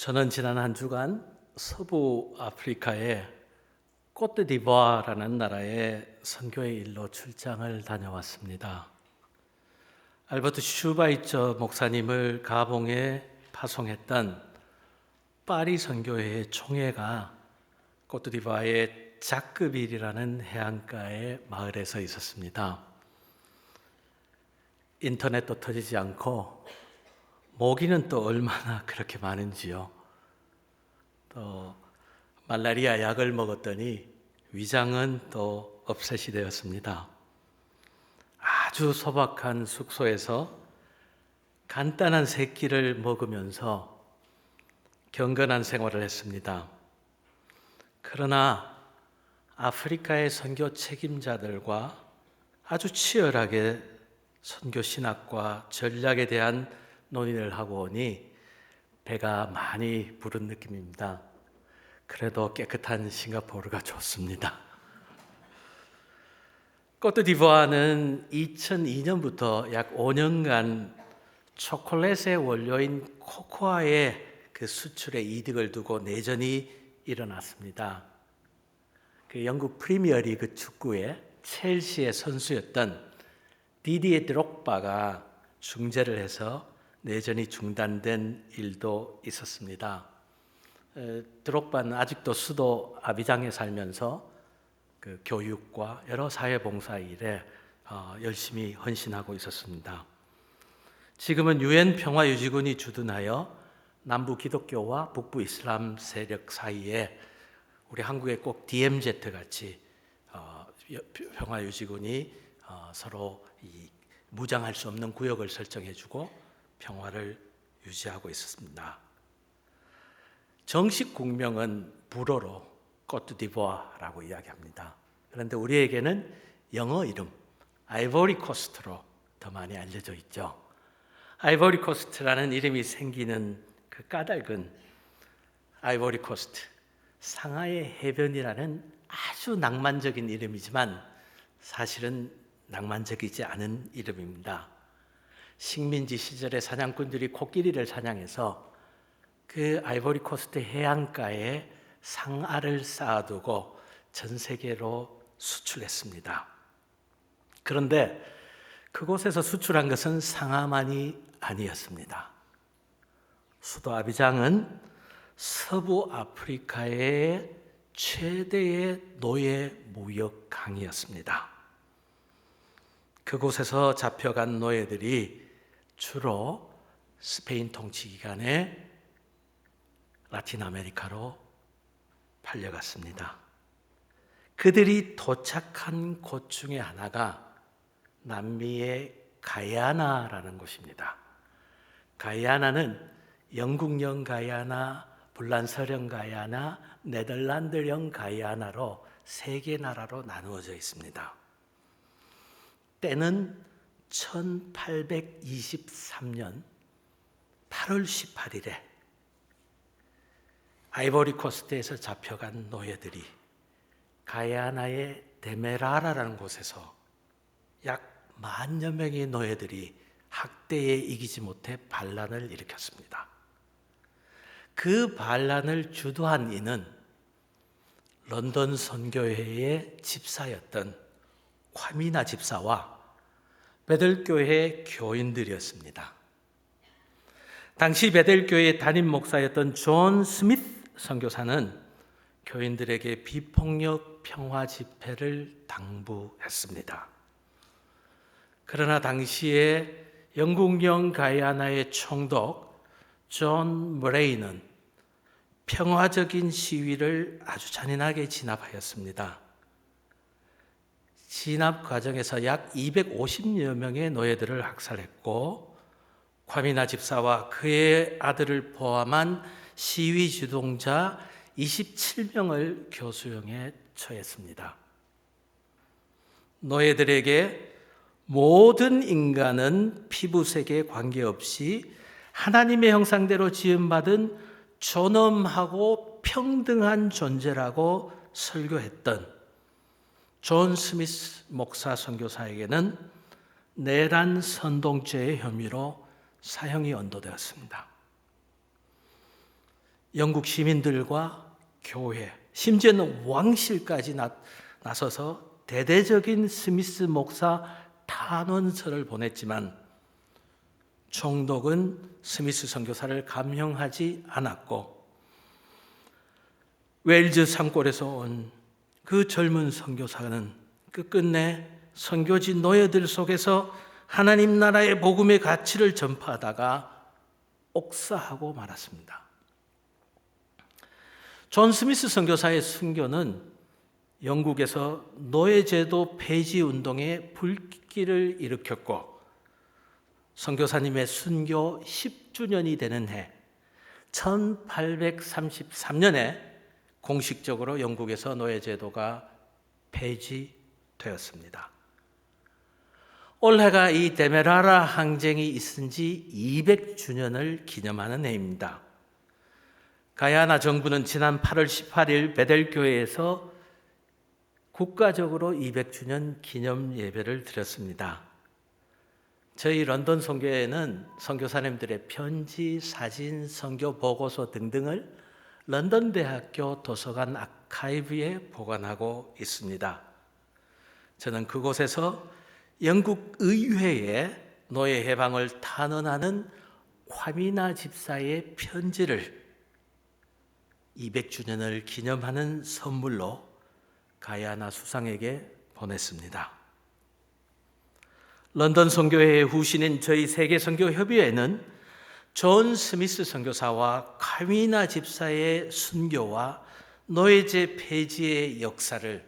저는 지난 한 주간 서부 아프리카의 코트디부아르라는 나라에 선교의 일로 출장을 다녀왔습니다. 알버트 슈바이처 목사님을 가봉에 파송했던 파리 선교회의 총회가 코트디부아르의 자크빌이라는 해안가의 마을에서 있었습니다. 인터넷도 터지지 않고 모기는 또 얼마나 그렇게 많은지요. 또 말라리아 약을 먹었더니 위장은 또 업셋이 되었습니다. 아주 소박한 숙소에서 간단한 세 끼를 먹으면서 경건한 생활을 했습니다. 그러나 아프리카의 선교 책임자들과 아주 치열하게 선교 신학과 전략에 대한 논의를 하고 오니 배가 많이 부른 느낌입니다. 그래도 깨끗한 싱가포르가 좋습니다. 코트디부아르는 2002년부터 약 5년간 초콜릿의 원료인 코코아의 그 수출에 이득을 두고 내전이 일어났습니다. 그 영국 프리미어리그 축구의 첼시의 선수였던 디디에 드록바가 중재를 해서 내전이 중단된 일도 있었습니다. 드록바는 아직도 수도 아비장에 살면서 그 교육과 여러 사회봉사 일에 열심히 헌신하고 있었습니다. 지금은 유엔 평화유지군이 주둔하여 남부 기독교와 북부 이슬람 세력 사이에 우리 한국의 꼭 DMZ 같이 평화유지군이 서로 무장할 수 없는 구역을 설정해주고 평화를 유지하고 있었습니다. 정식 국명은 불어로 코트디부아르라고 이야기합니다. 그런데 우리에게는 영어 이름 아이보리 코스트로 더 많이 알려져 있죠. 아이보리 코스트라는 이름이 생기는 그 까닭은 아이보리 코스트, 상하의 해변이라는 아주 낭만적인 이름이지만 사실은 낭만적이지 않은 이름입니다. 식민지 시절에 사냥꾼들이 코끼리를 사냥해서 그 아이보리 코스트 해안가에 상아를 쌓아두고 전 세계로 수출했습니다. 그런데 그곳에서 수출한 것은 상아만이 아니었습니다. 수도 아비장은 서부 아프리카의 최대의 노예 무역 강이었습니다. 그곳에서 잡혀간 노예들이 주로 스페인 통치 기간에 라틴 아메리카로 팔려갔습니다. 그들이 도착한 곳 중에 하나가 남미의 가야나라는 곳입니다. 가야나는 영국령 가야나, 불란서령 가야나, 네덜란드령 가야나로 세 개 나라로 나누어져 있습니다. 때는 1823년 8월 18일에 아이보리 코스트에서 잡혀간 노예들이 가야나의 데메라라라는 곳에서 약 10,000여 명의 노예들이 학대에 이기지 못해 반란을 일으켰습니다. 그 반란을 주도한 이는 런던 선교회의 집사였던 콰미나 집사와 베들교회 교인들이었습니다. 당시 베들교회 담임 목사였던 존 스미스 선교사는 교인들에게 비폭력 평화 집회를 당부했습니다. 그러나 당시에 영국령 가야나의 총독 존 머레이는 평화적인 시위를 아주 잔인하게 진압하였습니다. 진압 과정에서 약 250여 명의 노예들을 학살했고 콰미나 집사와 그의 아들을 포함한 시위 주동자 27명을 교수형에 처했습니다. 노예들에게 모든 인간은 피부색에 관계없이 하나님의 형상대로 지음받은 존엄하고 평등한 존재라고 설교했던 존 스미스 목사 선교사에게는 내란 선동죄의 혐의로 사형이 언도되었습니다. 영국 시민들과 교회, 심지어는 왕실까지 나서서 대대적인 스미스 목사 탄원서를 보냈지만 총독은 스미스 선교사를 감형하지 않았고, 웨일즈 산골에서 온 그 젊은 선교사는 끝끝내 선교지 노예들 속에서 하나님 나라의 복음의 가치를 전파하다가 옥사하고 말았습니다. 존 스미스 선교사의 순교는 영국에서 노예제도 폐지 운동에 불길을 일으켰고, 선교사님의 순교 10주년이 되는 해 1833년에 공식적으로 영국에서 노예제도가 폐지되었습니다. 올해가 이 데메라라 항쟁이 있은 지 200주년을 기념하는 해입니다. 가야나 정부는 지난 8월 18일 베델교회에서 국가적으로 200주년 기념 예배를 드렸습니다. 저희 런던 선교회는 선교사님들의 편지, 사진, 선교 보고서 등등을 런던 대학교 도서관 아카이브에 보관하고 있습니다. 저는 그곳에서 영국 의회에 노예 해방을 탄원하는 콰미나 집사의 편지를 200주년을 기념하는 선물로 가야나 수상에게 보냈습니다. 런던 선교회의 후신인 저희 세계선교협의회는 존 스미스 선교사와 콰미나 집사의 순교와 노예제 폐지의 역사를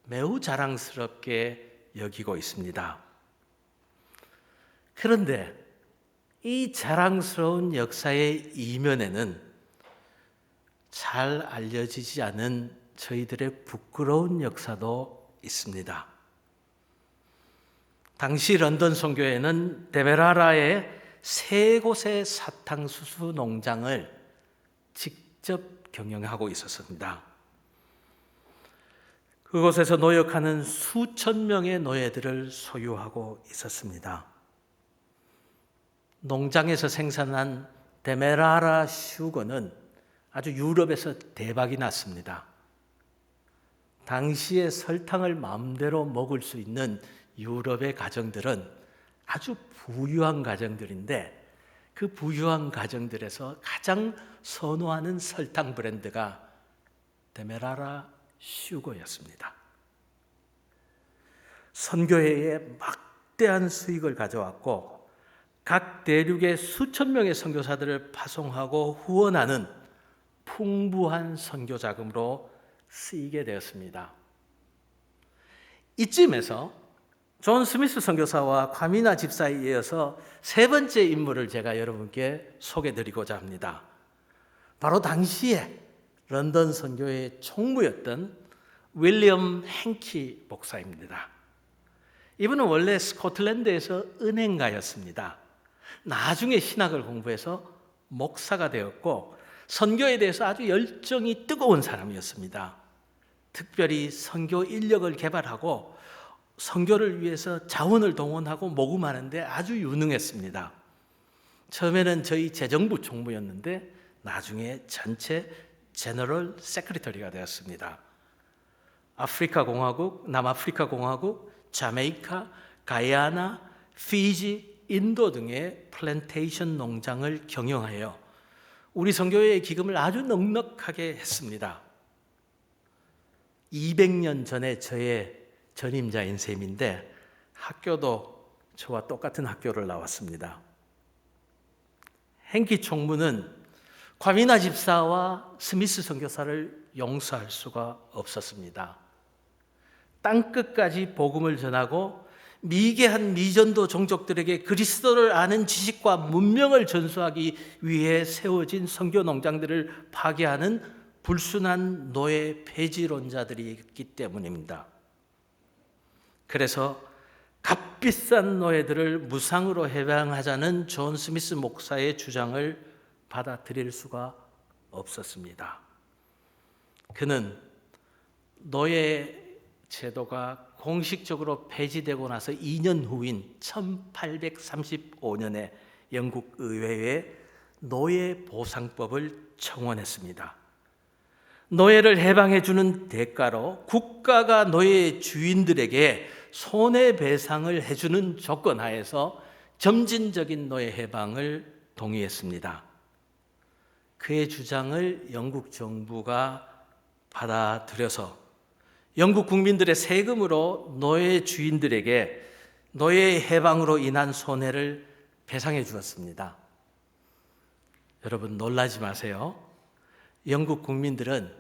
매우 자랑스럽게 여기고 있습니다. 그런데 이 자랑스러운 역사의 이면에는 잘 알려지지 않은 저희들의 부끄러운 역사도 있습니다. 당시 런던 선교회는 데메라라의 세 곳의 사탕수수 농장을 직접 경영하고 있었습니다. 그곳에서 노역하는 수천 명의 노예들을 소유하고 있었습니다. 농장에서 생산한 데메라라 슈거는 아주 유럽에서 대박이 났습니다. 당시에 설탕을 마음대로 먹을 수 있는 유럽의 가정들은 아주 부유한 가정들인데, 그 부유한 가정들에서 가장 선호하는 설탕 브랜드가 데메라라 슈거였습니다. 선교회에 막대한 수익을 가져왔고, 각 대륙의 수천 명의 선교사들을 파송하고 후원하는 풍부한 선교 자금으로 쓰이게 되었습니다. 이쯤에서 존 스미스 선교사와 콰미나 집사에 이어서 세 번째 인물을 제가 여러분께 소개드리고자 합니다. 바로 당시에 런던 선교회의 총무였던 윌리엄 행키 목사입니다. 이분은 원래 스코틀랜드에서 은행가였습니다. 나중에 신학을 공부해서 목사가 되었고, 선교에 대해서 아주 열정이 뜨거운 사람이었습니다. 특별히 선교 인력을 개발하고 선교를 위해서 자원을 동원하고 모금하는데 아주 유능했습니다. 처음에는 저희 재정부 총무였는데 나중에 전체 제너럴 세크리터리가 되었습니다. 아프리카 공화국, 남아프리카 공화국, 자메이카, 가야나, 피지, 인도 등의 플랜테이션 농장을 경영하여 우리 선교회의 기금을 아주 넉넉하게 했습니다. 200년 전에 저의 전임자인 셈인데 학교도 저와 똑같은 학교를 나왔습니다. 행키 총무는 콰미나 집사와 스미스 선교사를 용서할 수가 없었습니다. 땅끝까지 복음을 전하고 미개한 미전도 종족들에게 그리스도를 아는 지식과 문명을 전수하기 위해 세워진 선교 농장들을 파괴하는 불순한 노예 폐지론자들이 있기 때문입니다. 그래서 값비싼 노예들을 무상으로 해방하자는 존 스미스 목사의 주장을 받아들일 수가 없었습니다. 그는 노예 제도가 공식적으로 폐지되고 나서 2년 후인 1835년에 영국 의회에 노예 보상법을 청원했습니다. 노예를 해방해 주는 대가로 국가가 노예 주인들에게 손해배상을 해주는 조건 하에서 점진적인 노예 해방을 동의했습니다. 그의 주장을 영국 정부가 받아들여서 영국 국민들의 세금으로 노예 주인들에게 노예 해방으로 인한 손해를 배상해 주었습니다. 여러분 놀라지 마세요. 영국 국민들은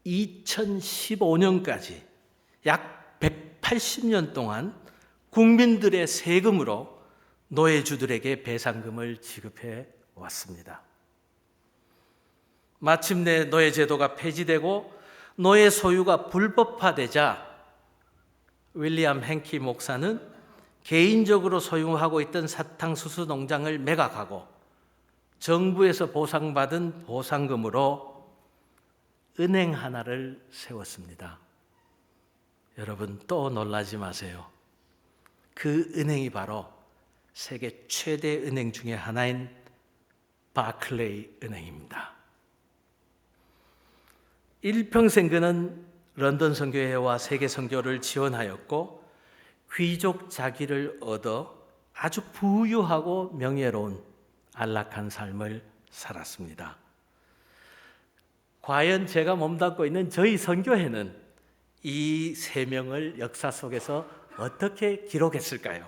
2015년까지 약 180년 동안 국민들의 세금으로 노예주들에게 배상금을 지급해 왔습니다. 마침내 노예제도가 폐지되고 노예 소유가 불법화되자 윌리엄 행키 목사는 개인적으로 소유하고 있던 사탕수수 농장을 매각하고 정부에서 보상받은 보상금으로 은행 하나를 세웠습니다. 여러분 또 놀라지 마세요. 그 은행이 바로 세계 최대 은행 중에 하나인 바클레이 은행입니다. 일평생 그는 런던 선교회와 세계 선교를 지원하였고 귀족 자기를 얻어 아주 부유하고 명예로운 안락한 삶을 살았습니다. 과연 제가 몸담고 있는 저희 선교회는 이 세 명을 역사 속에서 어떻게 기록했을까요?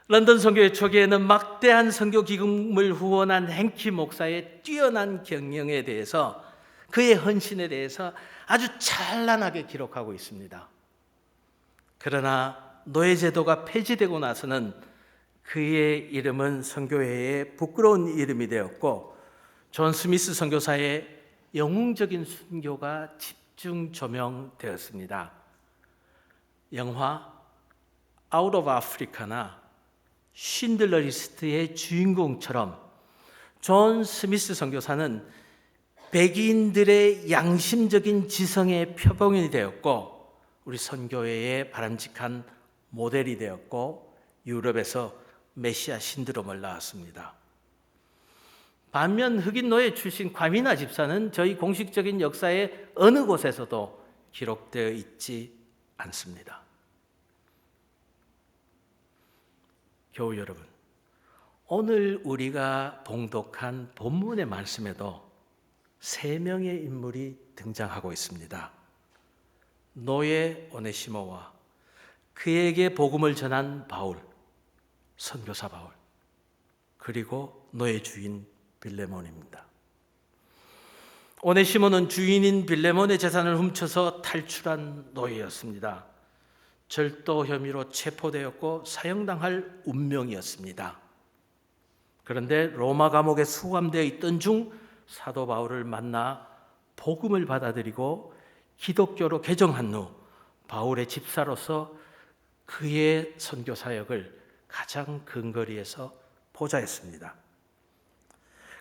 런던 선교회 초기에는 막대한 선교 기금을 후원한 행키 목사의 뛰어난 경영에 대해서 그의 헌신에 대해서 아주 찬란하게 기록하고 있습니다. 그러나 노예제도가 폐지되고 나서는 그의 이름은 선교회의 부끄러운 이름이 되었고 존 스미스 선교사의 영웅적인 순교가 집중 조명되었습니다. 영화 아웃 오브 아프리카나 쉰들러 리스트의 주인공처럼 존 스미스 선교사는 백인들의 양심적인 지성의 표본이 되었고 우리 선교회의 바람직한 모델이 되었고 유럽에서 메시아 신드롬을 낳았습니다. 반면 흑인 노예 출신 과미나 집사는 저희 공식적인 역사의 어느 곳에서도 기록되어 있지 않습니다. 교우 여러분, 오늘 우리가 봉독한 본문의 말씀에도 세 명의 인물이 등장하고 있습니다. 노예 오네시모와 그에게 복음을 전한 바울, 선교사 바울, 그리고 노예 주인 빌레몬입니다. 오네시모는 주인인 빌레몬의 재산을 훔쳐서 탈출한 노예였습니다. 절도 혐의로 체포되었고 사형당할 운명이었습니다. 그런데 로마 감옥에 수감되어 있던 중 사도 바울을 만나 복음을 받아들이고 기독교로 개종한 후 바울의 집사로서 그의 선교 사역을 가장 근거리에서 보좌했습니다.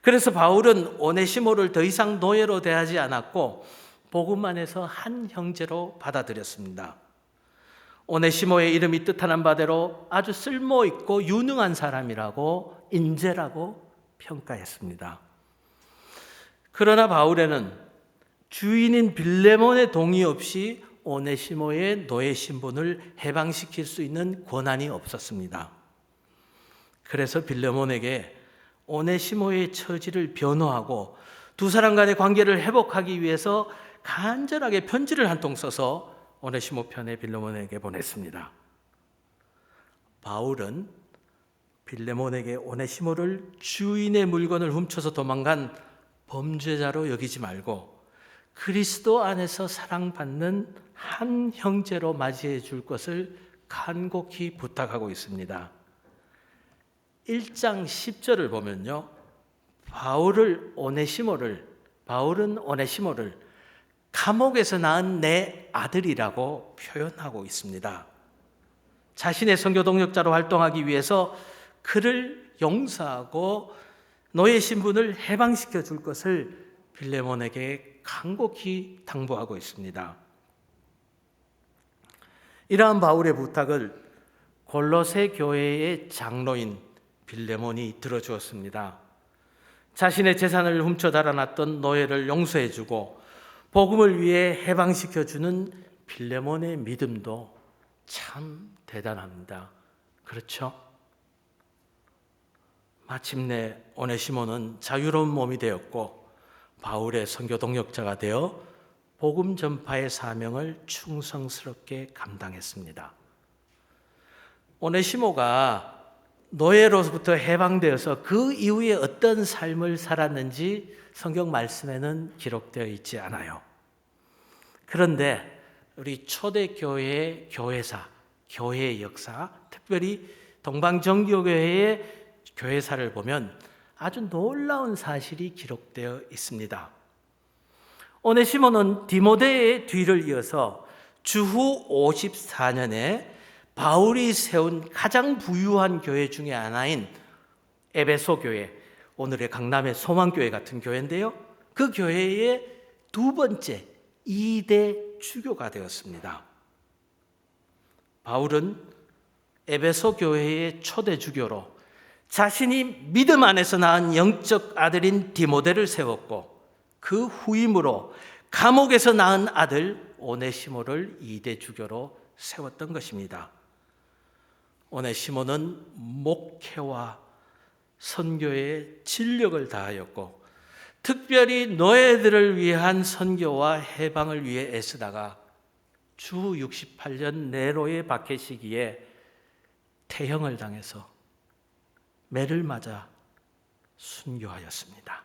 그래서 바울은 오네시모를 더 이상 노예로 대하지 않았고 복음 안에서 한 형제로 받아들였습니다. 오네시모의 이름이 뜻하는 바대로 아주 쓸모있고 유능한 사람이라고 인재라고 평가했습니다. 그러나 바울에는 주인인 빌레몬의 동의 없이 오네시모의 노예 신분을 해방시킬 수 있는 권한이 없었습니다. 그래서 빌레몬에게 오네시모의 처지를 변호하고 두 사람 간의 관계를 회복하기 위해서 간절하게 편지를 한 통 써서 오네시모 편에 빌레몬에게 보냈습니다. 바울은 빌레몬에게 오네시모를 주인의 물건을 훔쳐서 도망간 범죄자로 여기지 말고 그리스도 안에서 사랑받는 한 형제로 맞이해 줄 것을 간곡히 부탁하고 있습니다. 1장 10절을 보면요, 바울은 오네시모를 감옥에서 낳은 내 아들이라고 표현하고 있습니다. 자신의 선교 동역자로 활동하기 위해서 그를 용서하고 노예 신분을 해방시켜 줄 것을 빌레몬에게 간곡히 당부하고 있습니다. 이러한 바울의 부탁을 골로새 교회의 장로인 빌레몬이 들어주었습니다. 자신의 재산을 훔쳐 달아났던 노예를 용서해주고 복음을 위해 해방시켜주는 빌레몬의 믿음도 참 대단합니다. 그렇죠? 마침내 오네시모는 자유로운 몸이 되었고 바울의 선교 동역자가 되어 복음 전파의 사명을 충성스럽게 감당했습니다. 오네시모가 노예로부터 해방되어서 그 이후에 어떤 삶을 살았는지 성경 말씀에는 기록되어 있지 않아요. 그런데 우리 초대교회의 교회사, 교회의 역사, 특별히 동방정교회의 교회사를 보면 아주 놀라운 사실이 기록되어 있습니다. 오네시모는 디모데의 뒤를 이어서 주후 54년에 바울이 세운 가장 부유한 교회 중에 하나인 에베소 교회, 오늘의 강남의 소망교회 같은 교회인데요. 그 교회의 두 번째 2대 주교가 되었습니다. 바울은 에베소 교회의 초대 주교로 자신이 믿음 안에서 낳은 영적 아들인 디모데를 세웠고 그 후임으로 감옥에서 낳은 아들 오네시모를 2대 주교로 세웠던 것입니다. 오네시모는 목회와 선교에 진력을 다하였고 특별히 노예들을 위한 선교와 해방을 위해 애쓰다가 주 68년 네로의 박해 시기에 태형을 당해서 매를 맞아 순교하였습니다.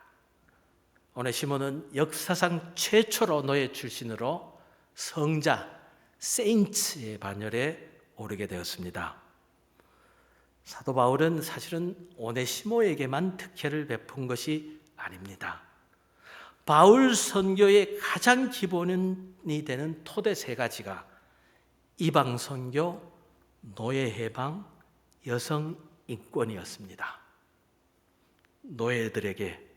오네시모는 역사상 최초로 노예 출신으로 성자, 세인츠의 반열에 오르게 되었습니다. 사도 바울은 사실은 오네시모에게만 특혜를 베푼 것이 아닙니다. 바울 선교의 가장 기본이 되는 토대 세 가지가 이방 선교, 노예 해방, 여성 인권이었습니다. 노예들에게,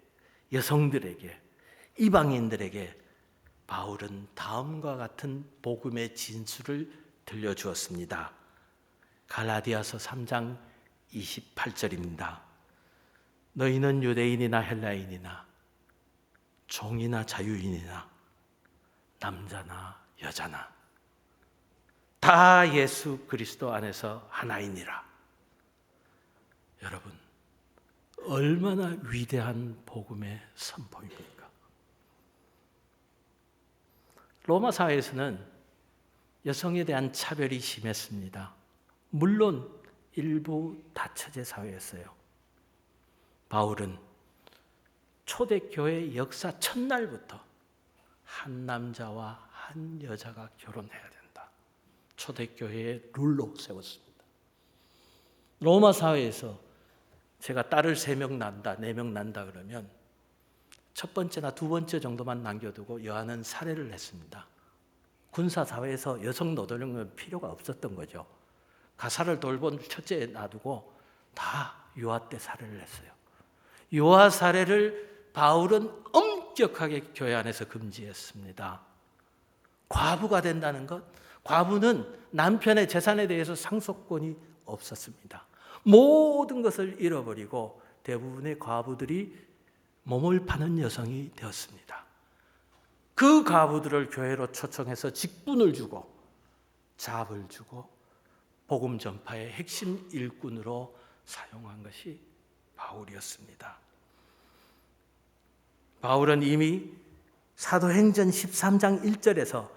여성들에게, 이방인들에게 바울은 다음과 같은 복음의 진수를 들려주었습니다. 갈라디아서 3장 28절입니다. 너희는 유대인이나 헬라인이나 종이나 자유인이나 남자나 여자나 다 예수 그리스도 안에서 하나이니라. 여러분, 얼마나 위대한 복음의 선포입니까? 로마 사회에서는 여성에 대한 차별이 심했습니다. 물론 일부 다처제 사회였어요. 바울은 초대교회 역사 첫날부터 한 남자와 한 여자가 결혼해야 된다. 초대교회의 룰로 세웠습니다. 로마 사회에서 제가 딸을 3명 난다, 4명 난다 그러면 첫 번째나 두 번째 정도만 남겨두고 여하는 살해를 했습니다. 군사사회에서 여성 노동력은 필요가 없었던 거죠. 가사를 돌본 첫째에 놔두고 다 유아 때 살해를 했어요. 유아 살해를 바울은 엄격하게 교회 안에서 금지했습니다. 과부가 된다는 것, 과부는 남편의 재산에 대해서 상속권이 없었습니다. 모든 것을 잃어버리고 대부분의 과부들이 몸을 파는 여성이 되었습니다. 그 과부들을 교회로 초청해서 직분을 주고 잡을 주고 복음 전파의 핵심 일꾼으로 사용한 것이 바울이었습니다. 바울은 이미 사도행전 13장 1절에서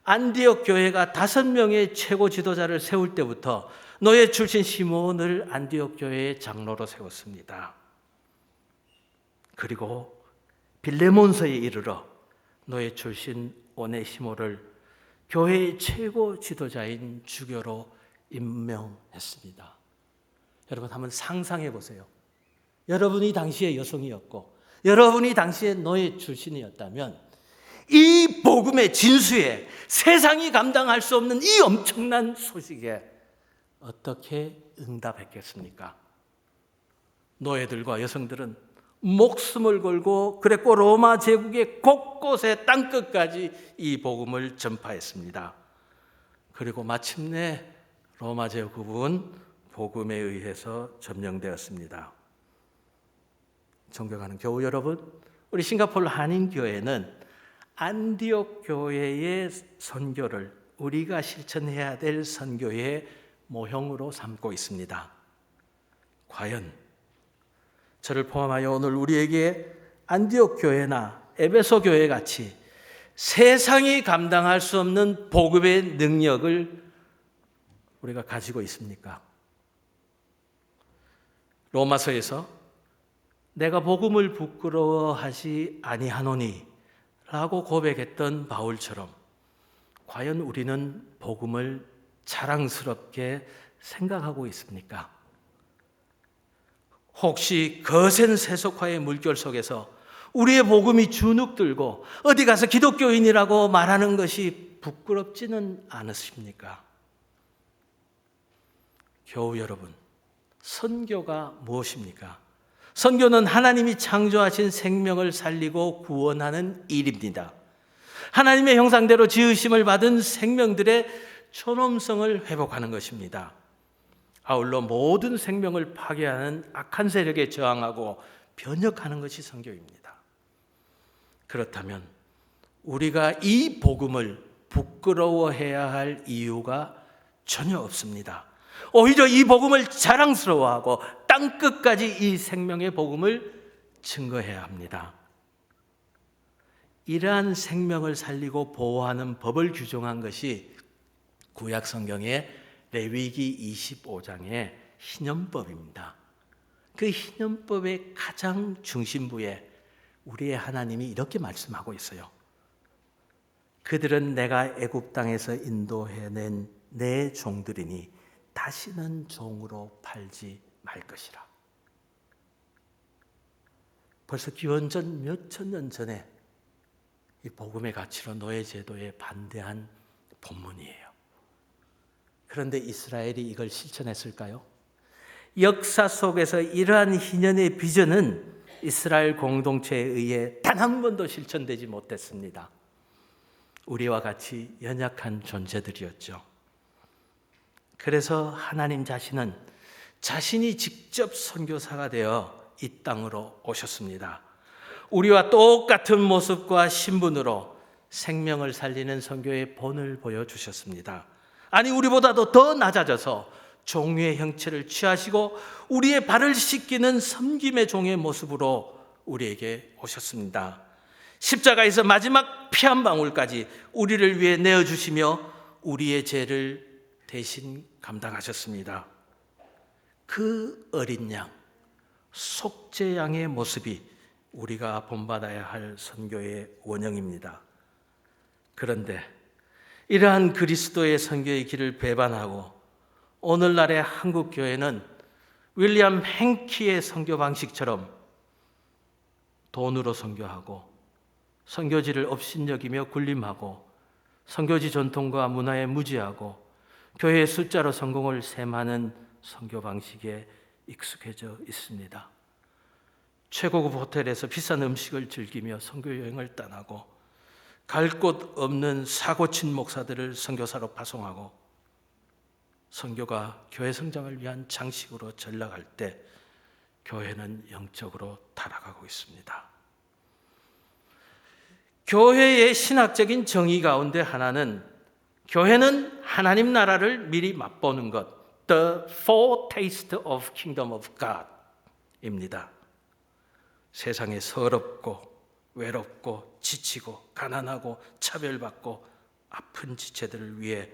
안디옥 교회가 5명의 최고 지도자를 세울 때부터 노예 출신 시몬을 안디옥 교회의 장로로 세웠습니다. 그리고 빌레몬서에 이르러 노예 출신 오네시모를 교회의 최고 지도자인 주교로 임명했습니다. 여러분 한번 상상해 보세요. 여러분이 당시에 여성이었고 여러분이 당시에 노예 출신이었다면 이 복음의 진수에 세상이 감당할 수 없는 이 엄청난 소식에 어떻게 응답했겠습니까? 노예들과 여성들은 목숨을 걸고 그랬고 로마 제국의 곳곳에 땅끝까지 이 복음을 전파했습니다. 그리고 마침내 로마 제국은 복음에 의해서 점령되었습니다. 존경하는 교우 여러분, 우리 싱가포르 한인교회는 안디옥 교회의 선교를 우리가 실천해야 될 선교의 모형으로 삼고 있습니다. 과연 저를 포함하여 오늘 우리에게 안디옥 교회나 에베소 교회 같이 세상이 감당할 수 없는 복음의 능력을 우리가 가지고 있습니까? 로마서에서 내가 복음을 부끄러워하지 아니하노니 라고 고백했던 바울처럼 과연 우리는 복음을 자랑스럽게 생각하고 있습니까? 혹시 거센 세속화의 물결 속에서 우리의 복음이 주눅들고 어디 가서 기독교인이라고 말하는 것이 부끄럽지는 않으십니까? 교우 여러분, 선교가 무엇입니까? 선교는 하나님이 창조하신 생명을 살리고 구원하는 일입니다. 하나님의 형상대로 지으심을 받은 생명들의 존엄성을 회복하는 것입니다. 아울러 모든 생명을 파괴하는 악한 세력에 저항하고 변혁하는 것이 선교입니다. 그렇다면 우리가 이 복음을 부끄러워해야 할 이유가 전혀 없습니다. 오히려 이 복음을 자랑스러워하고 땅끝까지 이 생명의 복음을 증거해야 합니다. 이러한 생명을 살리고 보호하는 법을 규정한 것이 구약 성경의 레위기 25장의 희년법입니다. 그 희년법의 가장 중심부에 우리의 하나님이 이렇게 말씀하고 있어요. 그들은 내가 애굽 땅에서 인도해낸 내 종들이니 다시는 종으로 팔지 말 것이라. 벌써 기원전 몇천 년 전에 이 복음의 가치로 노예 제도에 반대한 본문이에요. 그런데 이스라엘이 이걸 실천했을까요? 역사 속에서 이러한 희년의 비전은 이스라엘 공동체에 의해 단 한 번도 실천되지 못했습니다. 우리와 같이 연약한 존재들이었죠. 그래서 하나님 자신은 자신이 직접 선교사가 되어 이 땅으로 오셨습니다. 우리와 똑같은 모습과 신분으로 생명을 살리는 선교의 본을 보여주셨습니다. 아니, 우리보다도 더 낮아져서 종의 형체를 취하시고 우리의 발을 씻기는 섬김의 종의 모습으로 우리에게 오셨습니다. 십자가에서 마지막 피 한 방울까지 우리를 위해 내어주시며 우리의 죄를 대신 감당하셨습니다. 그 어린 양, 속죄양의 모습이 우리가 본받아야 할 선교의 원형입니다. 그런데 이러한 그리스도의 선교의 길을 배반하고 오늘날의 한국 교회는 윌리엄 행키의 선교 방식처럼 돈으로 선교하고 선교지를 업신여기며 군림하고 선교지 전통과 문화에 무지하고 교회의 숫자로 성공을 셈하는 선교 방식에 익숙해져 있습니다. 최고급 호텔에서 비싼 음식을 즐기며 선교 여행을 떠나고 갈 곳 없는 사고친 목사들을 선교사로 파송하고 선교가 교회 성장을 위한 장식으로 전락할 때 교회는 영적으로 타락하고 있습니다. 교회의 신학적인 정의 가운데 하나는 교회는 하나님 나라를 미리 맛보는 것, The foretaste of kingdom of God 입니다. 세상에 서럽고 외롭고 지치고 가난하고 차별받고 아픈 지체들을 위해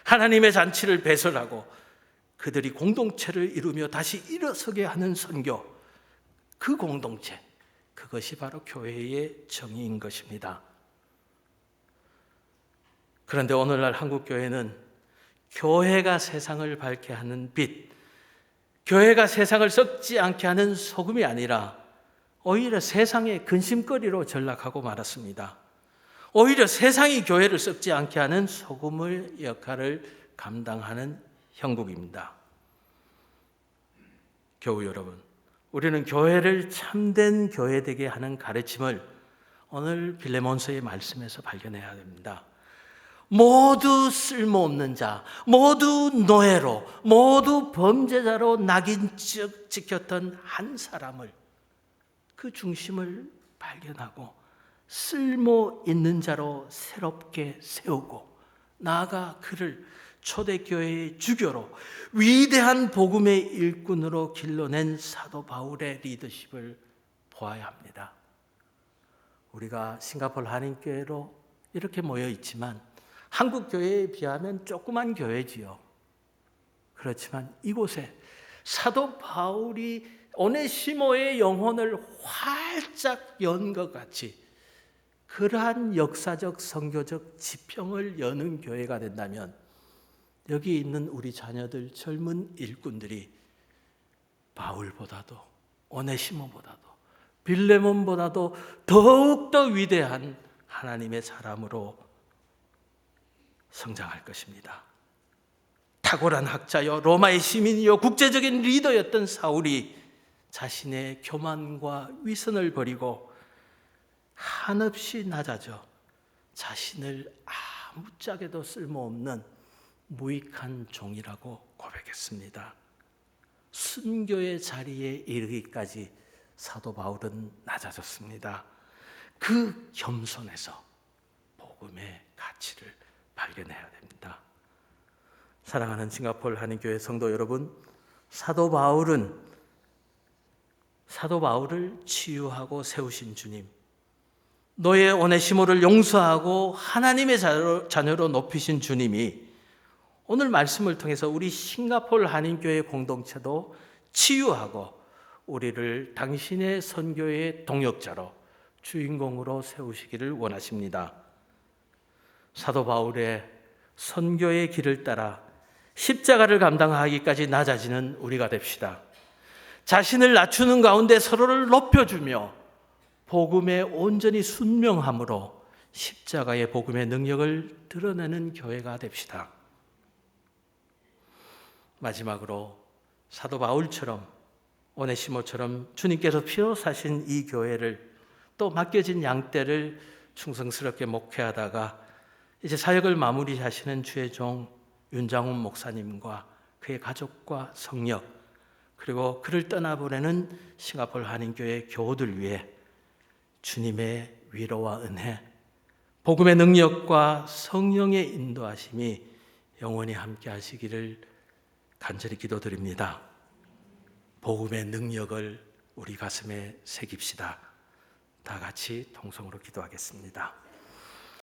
하나님의 잔치를 배설하고 그들이 공동체를 이루며 다시 일어서게 하는 선교, 그 공동체, 그것이 바로 교회의 정의인 것입니다. 그런데 오늘날 한국교회는 교회가 세상을 밝게 하는 빛, 교회가 세상을 썩지 않게 하는 소금이 아니라 오히려 세상의 근심거리로 전락하고 말았습니다. 오히려 세상이 교회를 썩지 않게 하는 소금의 역할을 감당하는 형국입니다. 교우 여러분, 우리는 교회를 참된 교회되게 하는 가르침을 오늘 빌레몬서의 말씀에서 발견해야 됩니다. 모두 쓸모없는 자, 모두 노예로, 모두 범죄자로 낙인 찍혔던 한 사람을 그 중심을 발견하고 쓸모 있는 자로 새롭게 세우고 나아가 그를 초대교회의 주교로 위대한 복음의 일꾼으로 길러낸 사도 바울의 리더십을 보아야 합니다. 우리가 싱가포르 한인교회로 이렇게 모여 있지만 한국 교회에 비하면 조그만 교회지요. 그렇지만 이곳에 사도 바울이 오네시모의 영혼을 활짝 연 것 같이 그러한 역사적 선교적 지평을 여는 교회가 된다면 여기 있는 우리 자녀들 젊은 일꾼들이 바울보다도 오네시모보다도 빌레몬보다도 더욱더 위대한 하나님의 사람으로 성장할 것입니다. 탁월한 학자요 로마의 시민이요 국제적인 리더였던 사울이 자신의 교만과 위선을 버리고 한없이 낮아져 자신을 아무짝에도 쓸모없는 무익한 종이라고 고백했습니다. 순교의 자리에 이르기까지 사도 바울은 낮아졌습니다. 그 겸손에서 복음의 가치를 발견해야 됩니다. 사랑하는 싱가포르 한인교회 성도 여러분, 사도 바울을 치유하고 세우신 주님, 너의 오네시모를 용서하고 하나님의 자녀로 높이신 주님이 오늘 말씀을 통해서 우리 싱가포르 한인교회 공동체도 치유하고 우리를 당신의 선교의 동역자로 주인공으로 세우시기를 원하십니다. 사도 바울의 선교의 길을 따라 십자가를 감당하기까지 낮아지는 우리가 됩시다. 자신을 낮추는 가운데 서로를 높여주며 복음에 온전히 순명함으로 십자가의 복음의 능력을 드러내는 교회가 됩시다. 마지막으로 사도 바울처럼 오네시모처럼 주님께서 피로 사신 이 교회를 또 맡겨진 양떼를 충성스럽게 목회하다가 이제 사역을 마무리하시는 주의 종 윤장훈 목사님과 그의 가족과 성역 그리고 그를 떠나보내는 싱가포르 한인교회 교우들 위해 주님의 위로와 은혜, 복음의 능력과 성령의 인도하심이 영원히 함께 하시기를 간절히 기도드립니다. 복음의 능력을 우리 가슴에 새깁시다. 다 같이 통성으로 기도하겠습니다.